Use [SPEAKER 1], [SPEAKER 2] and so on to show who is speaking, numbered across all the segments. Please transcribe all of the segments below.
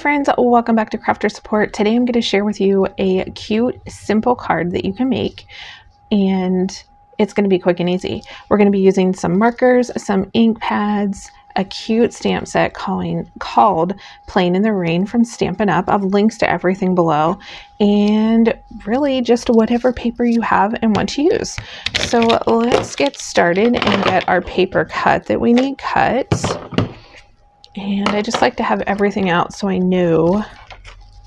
[SPEAKER 1] friends, welcome back to Crafter Support. Today I'm going to share with you a cute, simple card that you can make, and it's going to be quick and easy. We're going to be using some markers, some ink pads, a cute stamp set called Playing in the Rain from Stampin' Up. I have links to everything below, and really just whatever paper you have and want to use. So let's get started and get our paper cut that we need cut. And I just like to have everything out so I know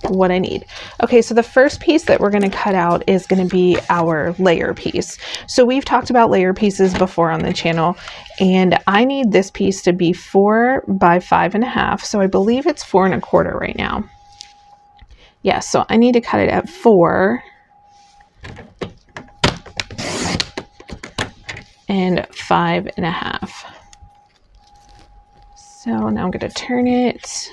[SPEAKER 1] what I need. Okay, so the first piece that we're going to cut out is going to be our layer piece. So we've talked about layer pieces before on the channel, and I need this piece to be 4 by 5.5. So I believe it's 4 1/4 right now. Yeah, so I need to cut it at 4 and 5.5. So now I'm going to turn it,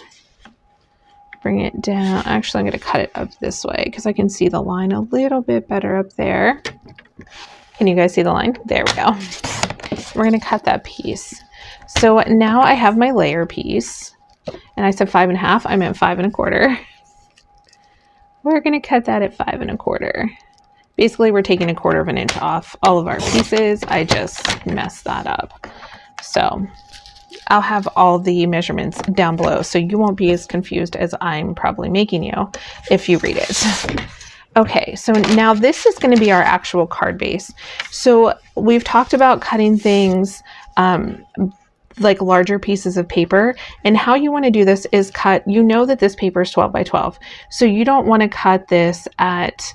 [SPEAKER 1] bring it down. Actually, I'm going to cut it up this way because I can see the line a little bit better up there. Can you guys see the line? There we go. We're going to cut that piece. So now I have my layer piece, and I said 5.5. I meant 5 1/4. We're going to cut that at 5 1/4. Basically, we're taking 1/4 inch off all of our pieces. I just messed that up. So I'll have all the measurements down below so you won't be as confused as I'm probably making you if you read it. Okay, so now this is going to be our actual card base. So we've talked about cutting things like larger pieces of paper, and how you want to do this is cut, you know that this paper is 12 by 12. So you don't want to cut this at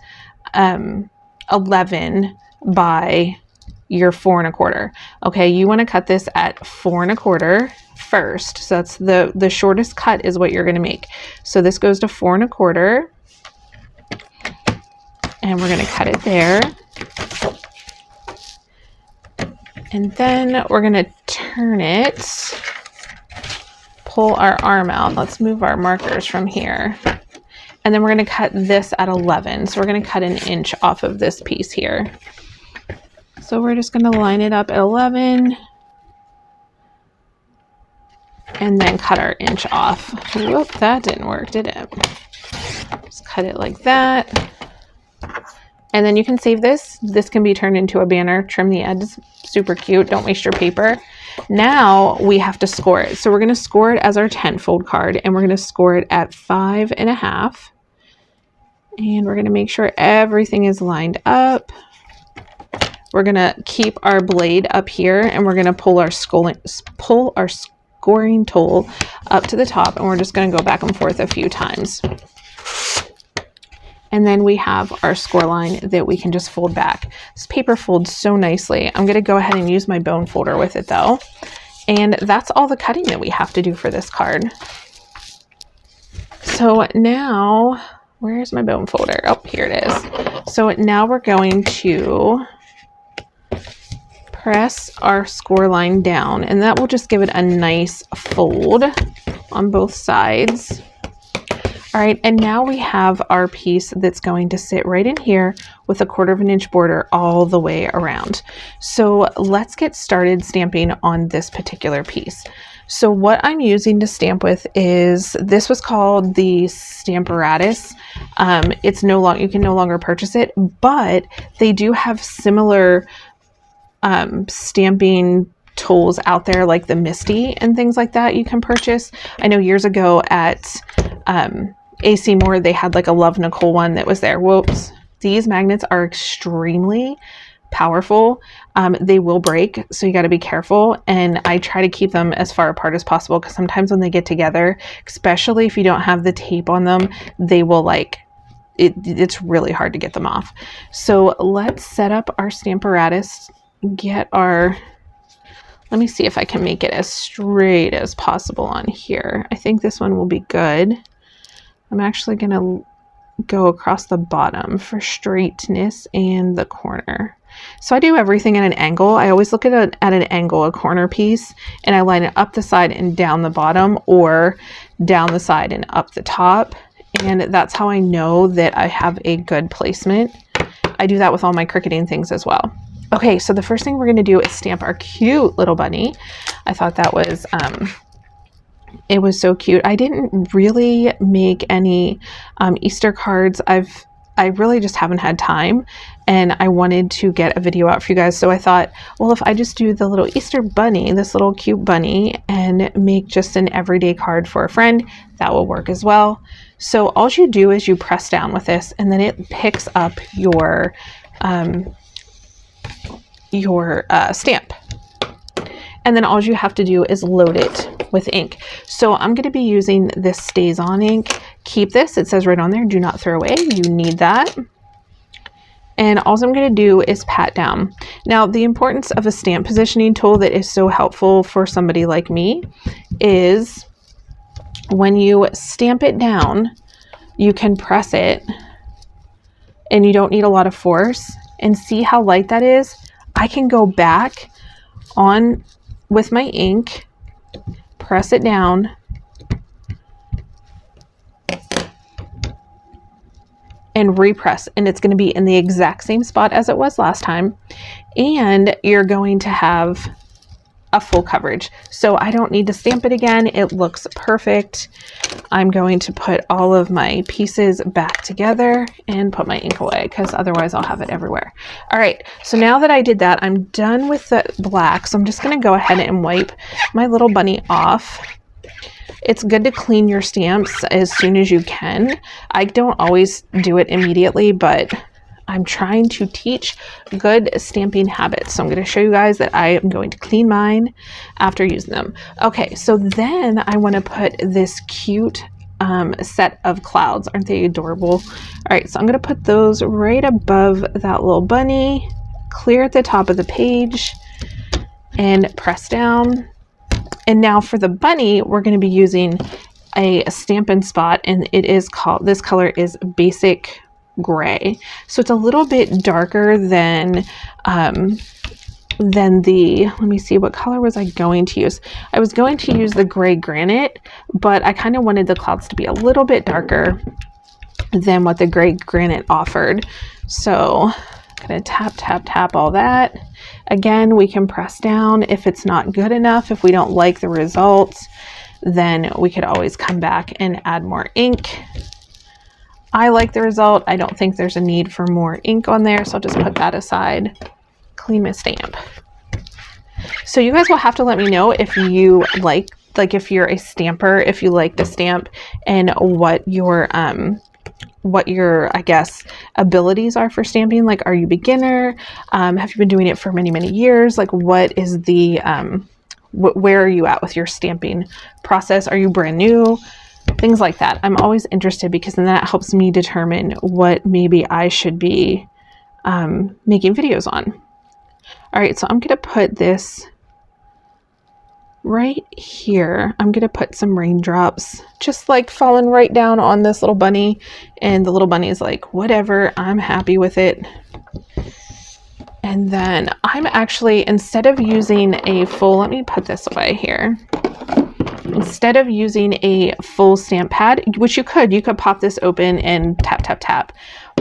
[SPEAKER 1] 11 by your 4 1/4. Okay, you want to cut this at 4 1/4 first. So that's the shortest cut is what you're going to make. So this goes to 4 1/4, and we're going to cut it there. And then we're going to turn it, pull our arm out. Let's move our markers from here. And then we're going to cut this at 11. So we're going to cut 1 inch off of this piece here. So we're just going to line it up at 11 and then cut our inch off. Whoop, that didn't work, did it? Just cut it like that. And then you can save this. This can be turned into a banner. Trim the edges. Super cute. Don't waste your paper. Now we have to score it. So we're going to score it as our 10-fold card, and we're going to score it at 5.5. And we're going to make sure everything is lined up. We're going to keep our blade up here, and we're going to pull our scoring tool up to the top, and we're just going to go back and forth a few times. And then we have our score line that we can just fold back. This paper folds so nicely. I'm going to go ahead and use my bone folder with it though. And that's all the cutting that we have to do for this card. So now, where's my bone folder? Oh, here it is. So now we're going to press our score line down, and that will just give it a nice fold on both sides. All right, and now we have our piece that's going to sit right in here with a 1/4 inch border all the way around. So let's get started stamping on this particular piece. So what I'm using to stamp with is, this was called the Stamparatus. It's no longer, you can no longer purchase it, but they do have similar stamping tools out there, like the Misty and things like that you can purchase. I know years ago at AC Moore, they had like a Love Nicole one that was there. Whoops. These magnets are extremely powerful. They will break, so you got to be careful. And I try to keep them as far apart as possible, because sometimes when they get together, especially if you don't have the tape on them, they will like, it's really hard to get them off. So let's set up our Stamparatus. Get our, let me see if I can make it as straight as possible on here. I think this one will be good. I'm actually going to go across the bottom for straightness and the corner. So I do everything at an angle. I always look at an angle, a corner piece, and I line it up the side and down the bottom, or down the side and up the top. And that's how I know that I have a good placement. I do that with all my cricketing things as well. Okay, so the first thing we're going to do is stamp our cute little bunny. I thought that was It was so cute. I didn't really make any Easter cards. I really just haven't had time, and I wanted to get a video out for you guys. So I thought, well, if I just do the little Easter bunny, this little cute bunny, and make just an everyday card for a friend, that will work as well. So all you do is you press down with this, and then it picks up your stamp. And then all you have to do is load it with ink. So I'm going to be using this Stays On ink. Keep this. It says right on there, do not throw away. You need that. And all I'm going to do is pat down. Now, the importance of a stamp positioning tool that is so helpful for somebody like me is when you stamp it down, you can press it and you don't need a lot of force. And see how light that is? I can go back on with my ink, press it down, and repress, and it's going to be in the exact same spot as it was last time, and you're going to have a full coverage. So I don't need to stamp it again. It looks perfect. I'm going to put all of my pieces back together and put my ink away, because otherwise I'll have it everywhere. All right, so now that I did that, I'm done with the black. So I'm just going to go ahead and wipe my little bunny off. It's good to clean your stamps as soon as you can. I don't always do it immediately, but I'm trying to teach good stamping habits. So I'm going to show you guys that I am going to clean mine after using them. Okay, so then I want to put this cute set of clouds. Aren't they adorable? All right, so I'm going to put those right above that little bunny, clear at the top of the page, and press down. And now for the bunny, we're going to be using a Stampin' Spot, and it is called, this color is Basic Gray. So it's a little bit darker than the, let me see, what color was I going to use? I was going to use the Gray Granite, but I kind of wanted the clouds to be a little bit darker than what the Gray Granite offered. So I'm going to tap, tap, tap all that. Again, we can press down if it's not good enough. If we don't like the results, then we could always come back and add more ink. I like the result. I don't think there's a need for more ink on there, so I'll just put that aside. Clean my stamp. So you guys will have to let me know if you like if you're a stamper, if you like the stamp, and what your I guess abilities are for stamping. Like, are you beginner? Have you been doing it for many, many years? Like, what is the where are you at with your stamping process? Are you brand new? Things like that. I'm always interested, because then that helps me determine what maybe I should be making videos on. All right, so I'm going to put this right here. I'm going to put some raindrops just like falling right down on this little bunny, and the little bunny is like, whatever, I'm happy with it. And then I'm actually, instead of using a full, let me put this away here. Instead of using a full stamp pad, which you could pop this open and tap, tap, tap.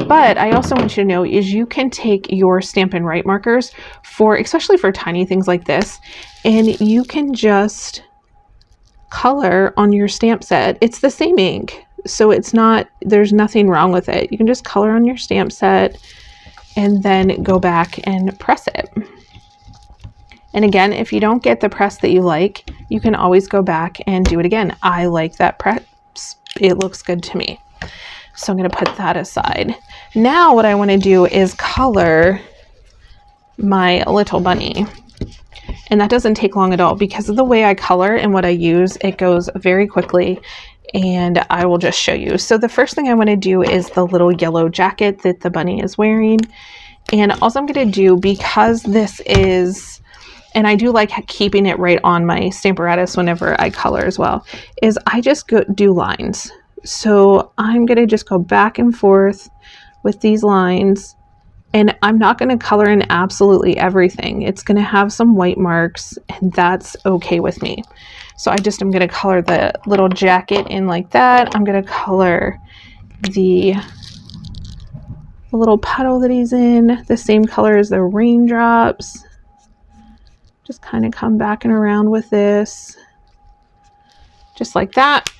[SPEAKER 1] But I also want you to know is you can take your Stampin' Write markers for, especially for tiny things like this, and you can just color on your stamp set. It's the same ink, so it's not, there's nothing wrong with it. You can just color on your stamp set and then go back and press it. And again, if you don't get the press that you like, you can always go back and do it again. I like that press. It looks good to me. So I'm going to put that aside. Now what I want to do is color my little bunny. And that doesn't take long at all, because of the way I color and what I use, it goes very quickly, and I will just show you. So the first thing I want to do is the little yellow jacket that the bunny is wearing. And also I'm going to do, because this is, and I do like keeping it right on my Stamparatus whenever I color as well, is I just do lines. So I'm going to just go back and forth with these lines, and I'm not going to color in absolutely everything. It's going to have some white marks, and that's okay with me. So I'm going to color the little jacket in like that. I'm going to color the little puddle that he's in the same color as the raindrops. Just kind of come back and around with this. just like that.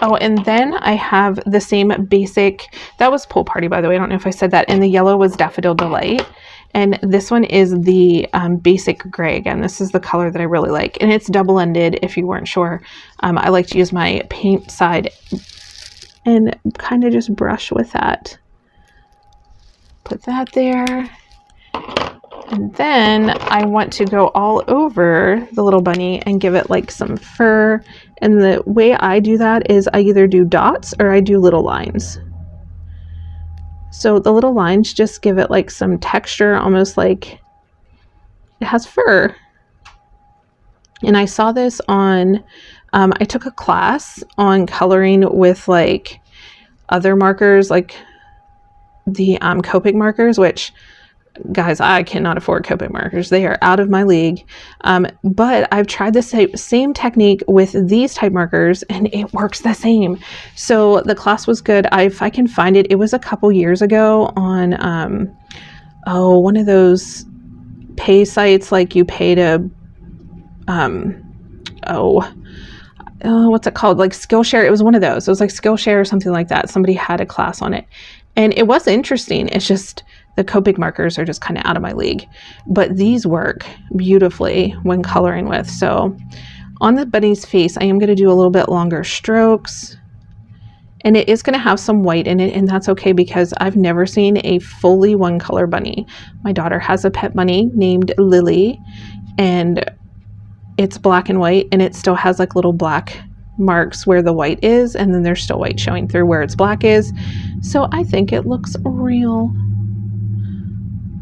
[SPEAKER 1] Oh, and then I have the same basic, that was Pool Party, by the way. I don't know if I said that. And the yellow was Daffodil Delight. And this one is the basic gray. Again, this is the color that I really like. And it's double-ended, if you weren't sure. I like to use my paint side and kind of just brush with that. Put that there. And then I want to go all over the little bunny and give it like some fur. And the way I do that is I either do dots or I do little lines. So the little lines just give it like some texture, almost like it has fur. And I saw this on, I took a class on coloring with like other markers, like the Copic markers, which, guys, I cannot afford Copic markers. They are out of my league. But I've tried the same technique with these type markers and it works the same. So the class was good. If I can find it, it was a couple years ago on, one of those pay sites, like you pay to, what's it called? Like Skillshare. It was one of those. It was like Skillshare or something like that. Somebody had a class on it and it was interesting. It's just, the Copic markers are just kind of out of my league, but these work beautifully when coloring with. So on the bunny's face, I am going to do a little bit longer strokes, and it is going to have some white in it, and that's okay because I've never seen a fully one color bunny. My daughter has a pet bunny named Lily, and it's black and white, and it still has like little black marks where the white is, and then there's still white showing through where its black is. So I think it looks real.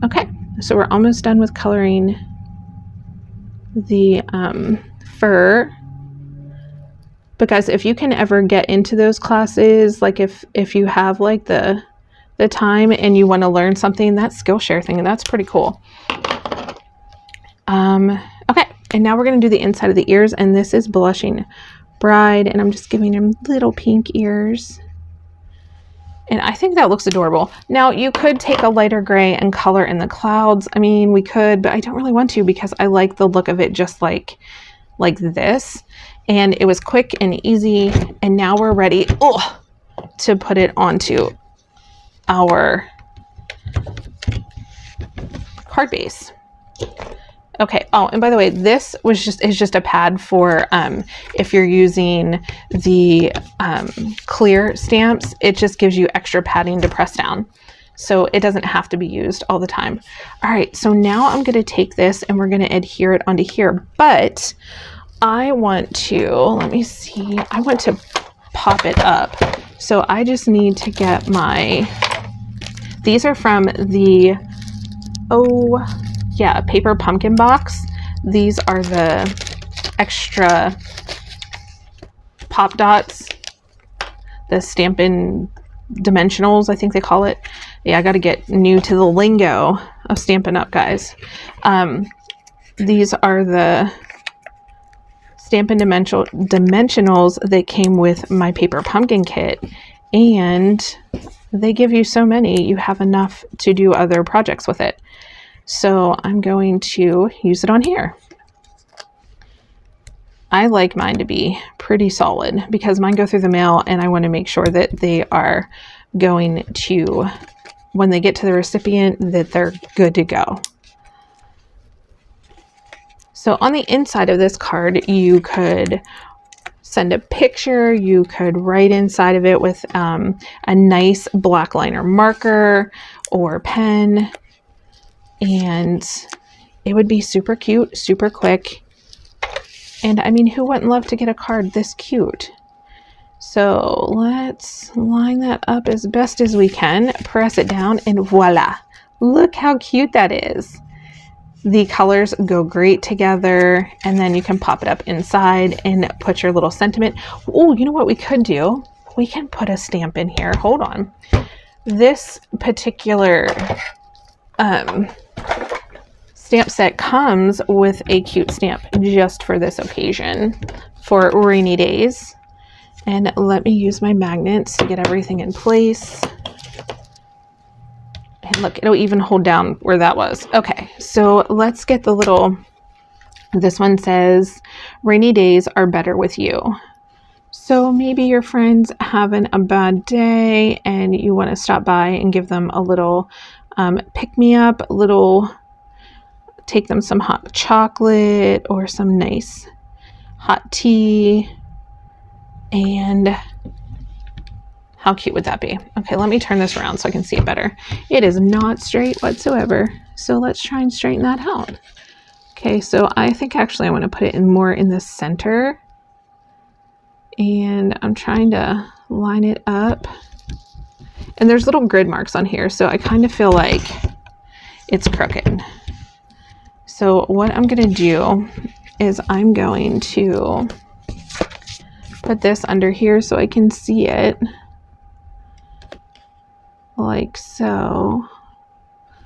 [SPEAKER 1] Okay, so we're almost done with coloring the fur. But guys, if you can ever get into those classes, like if you have like the time and you want to learn something, that Skillshare thing, and that's pretty cool. Okay, and now we're going to do the inside of the ears, and this is Blushing Bride, and I'm just giving him little pink ears. And I think that looks adorable. Now, you could take a lighter gray and color in the clouds. I mean, we could, but I don't really want to because I like the look of it just like this. And it was quick and easy. And now we're ready to put it onto our card base. Okay. Oh, and by the way, this is just a pad for if you're using the clear stamps. It just gives you extra padding to press down, so it doesn't have to be used all the time. All right, so now I'm going to take this and we're going to adhere it onto here. But I want to, let me see, I want to pop it up. So I just need to get these are from the paper pumpkin box. These are the extra pop dots, the Stampin' Dimensionals, I think they call it. Yeah, I got to get new to the lingo of Stampin' Up, guys. These are the Stampin' Dimensionals that came with my paper pumpkin kit, and they give you so many, you have enough to do other projects with it. So I'm going to use it on here. I like mine to be pretty solid because mine go through the mail, and I want to make sure that they are going to, when they get to the recipient, that they're good to go. So on the inside of this card, you could send a picture, you could write inside of it with a nice black liner marker or pen, and it would be super cute, super quick. And I mean, who wouldn't love to get a card this cute? So let's line that up as best as we can, press it down, and voila. Look how cute that is. The colors go great together, and then you can pop it up inside and put your little sentiment. Oh, you know what we could do? We can put a stamp in here. Hold on. This particular stamp set comes with a cute stamp just for this occasion, for rainy days. And let me use my magnets to get everything in place. And look, it'll even hold down where that was. Okay, so let's get the little This one says, rainy days are better with you. So maybe your friend's having a bad day and you want to stop by and give them a little pick-me-up, take them some hot chocolate or some nice hot tea. And how cute would that be? Okay, let me turn this around so I can see it better. It is not straight whatsoever. So let's try and straighten that out. Okay, so I think actually I want to put it in more in the center. And I'm trying to line it up. And there's little grid marks on here, so I kind of feel like it's crooked. So what I'm going to do is I'm going to put this under here so I can see it. Like so.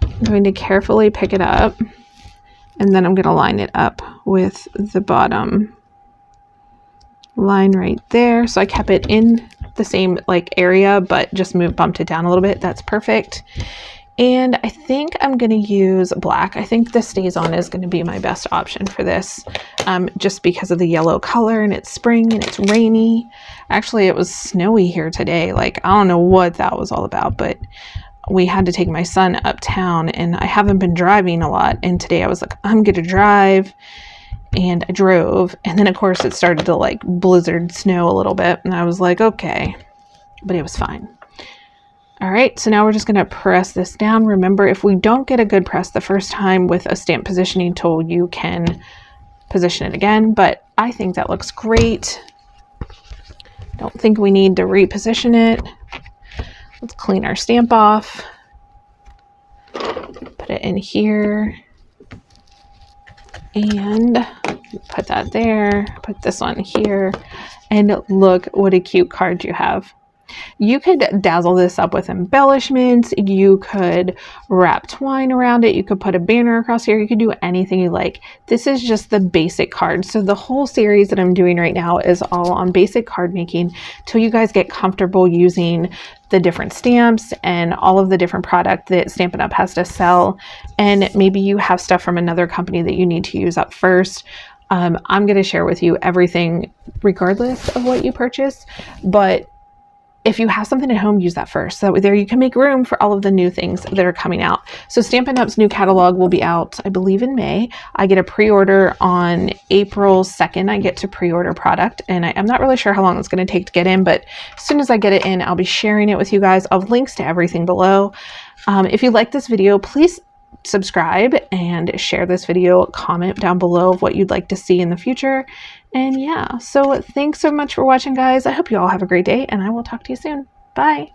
[SPEAKER 1] I'm going to carefully pick it up. And then I'm going to line it up with the bottom line right there. So I kept it in the same like area, but just bumped it down a little bit. That's perfect. And I think I'm going to use black. I think the Stays On is going to be my best option for this, just because of the yellow color, and it's spring and it's rainy. Actually, it was snowy here today. Like, I don't know what that was all about, but we had to take my son uptown, and I haven't been driving a lot. And today I was like, I'm going to drive. And I drove. And then, of course, it started to like blizzard snow a little bit. And I was like, okay, but it was fine. All right, so now we're just going to press this down. Remember, if we don't get a good press the first time with a stamp positioning tool, you can position it again. But I think that looks great. Don't think we need to reposition it. Let's clean our stamp off. Put it in here. And put that there. Put this one here. And look what a cute card you have. You could dazzle this up with embellishments. You could wrap twine around it. You could put a banner across here. You could do anything you like. This is just the basic card. So the whole series that I'm doing right now is all on basic card making till you guys get comfortable using the different stamps and all of the different product that Stampin' Up! Has to sell. And maybe you have stuff from another company that you need to use up first. I'm going to share with you everything regardless of what you purchase, but if you have something at home, use that first. So that way there you can make room for all of the new things that are coming out. So Stampin' Up's new catalog will be out, I believe, in May. I get a pre-order on April 2nd. I get to pre-order product, and I'm not really sure how long it's going to take to get in, but as soon as I get it in, I'll be sharing it with you guys. I'll have links to everything below. If you like this video, please subscribe and share this video. Comment down below of what you'd like to see in the future. And yeah, so thanks so much for watching, guys. I hope you all have a great day, and I will talk to you soon. Bye.